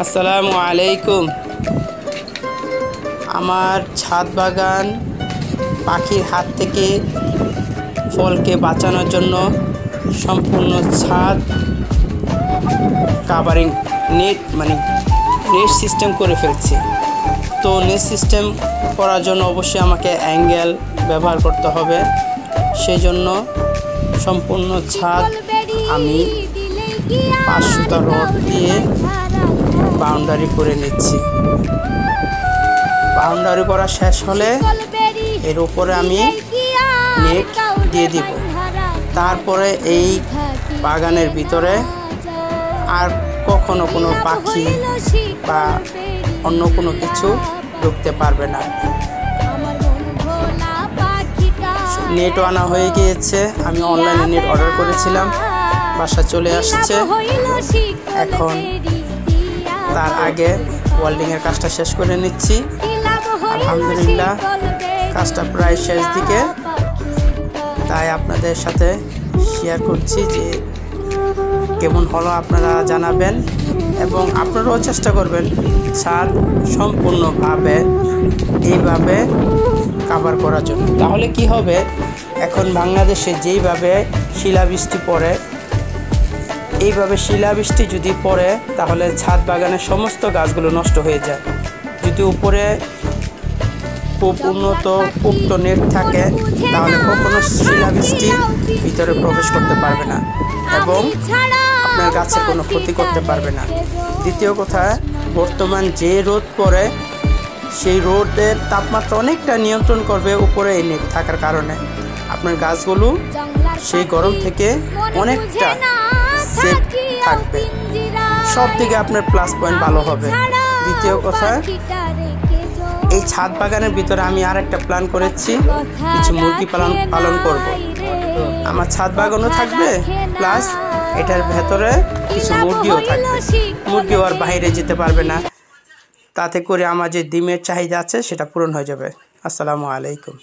আসসালামু আলাইকুম। আমার ছাদ বাগান পাখির হাত থেকে ফলকে বাঁচানোর জন্য সম্পূর্ণ ছাদ কাভারিং নেট নেট সিস্টেম করে ফেলছি। তো নেট সিস্টেম করার জন্য অবশ্যই আমাকে অ্যাঙ্গেল ব্যবহার করতে হবে। সেই জন্য সম্পূর্ণ ছাদ আমি 5 সুতা রড দিয়ে বাউন্ডারি করে নিচ্ছি। বাউন্ডারি করা শেষ হলে এর উপরে আমি নেট দিয়ে দিব। তারপরে এই বাগানের ভিতরে আর কখনো কোনো পাখি বা অন্য কোনো কিছু ঢুকতে পারবে না। নেটও আনা হয়ে গিয়েছে। আমি অনলাইনে নেট অর্ডার করেছিলাম, বাসা চলে আসছে। এখন তার আগে ওয়েল্ডিংয়ের কাজটা শেষ করে নিচ্ছি। আলহামদুলিল্লাহ কাজটা প্রায় শেষ দিকে, তাই আপনাদের সাথে শেয়ার করছি যে কেমন হলো আপনারা জানাবেন এবং আপনারাও চেষ্টা করবেন ছাদ সম্পূর্ণভাবে এইভাবে কাভার করার জন্য। তাহলে কি হবে, এখন বাংলাদেশে যেইভাবে শিলাবৃষ্টি পড়ে, এইভাবে শিলাবৃষ্টি যদি পড়ে তাহলে ছাদ বাগানের সমস্ত গাছগুলো নষ্ট হয়ে যায়। যদি উপরে খুব উন্নত পুক্ত নেট থাকে তাহলে কখনো শিলাবৃষ্টি ভিতরে প্রবেশ করতে পারবে না এবং আপনার গাছের কোনো ক্ষতি করতে পারবে না। দ্বিতীয় কথা, বর্তমান যে রোদ পড়ে সেই রোদের তাপমাত্রা অনেকটা নিয়ন্ত্রণ করবে উপরে এই নেট থাকার কারণে। আপনার গাছগুলো সেই গরম থেকে অনেকটা সেফ থাকবে। সব দিকে আপনার প্লাস পয়েন্ট ভালো হবে। দ্বিতীয় কথা, এই ছাদ বাগানের ভিতরে আমি আরেকটা প্ল্যান করেছি, কিছু মুরগি পালন করব। আমার ছাদ বাগানও থাকবে প্লাস এটার ভেতরে কিছু মুরগিও থাকবে। মুরগিও আর বাইরে যেতে পারবে না, তাতে করে আমার যে ডিমের চাহিদা আছে সেটা পূরণ হয়ে যাবে। আসসালামু আলাইকুম।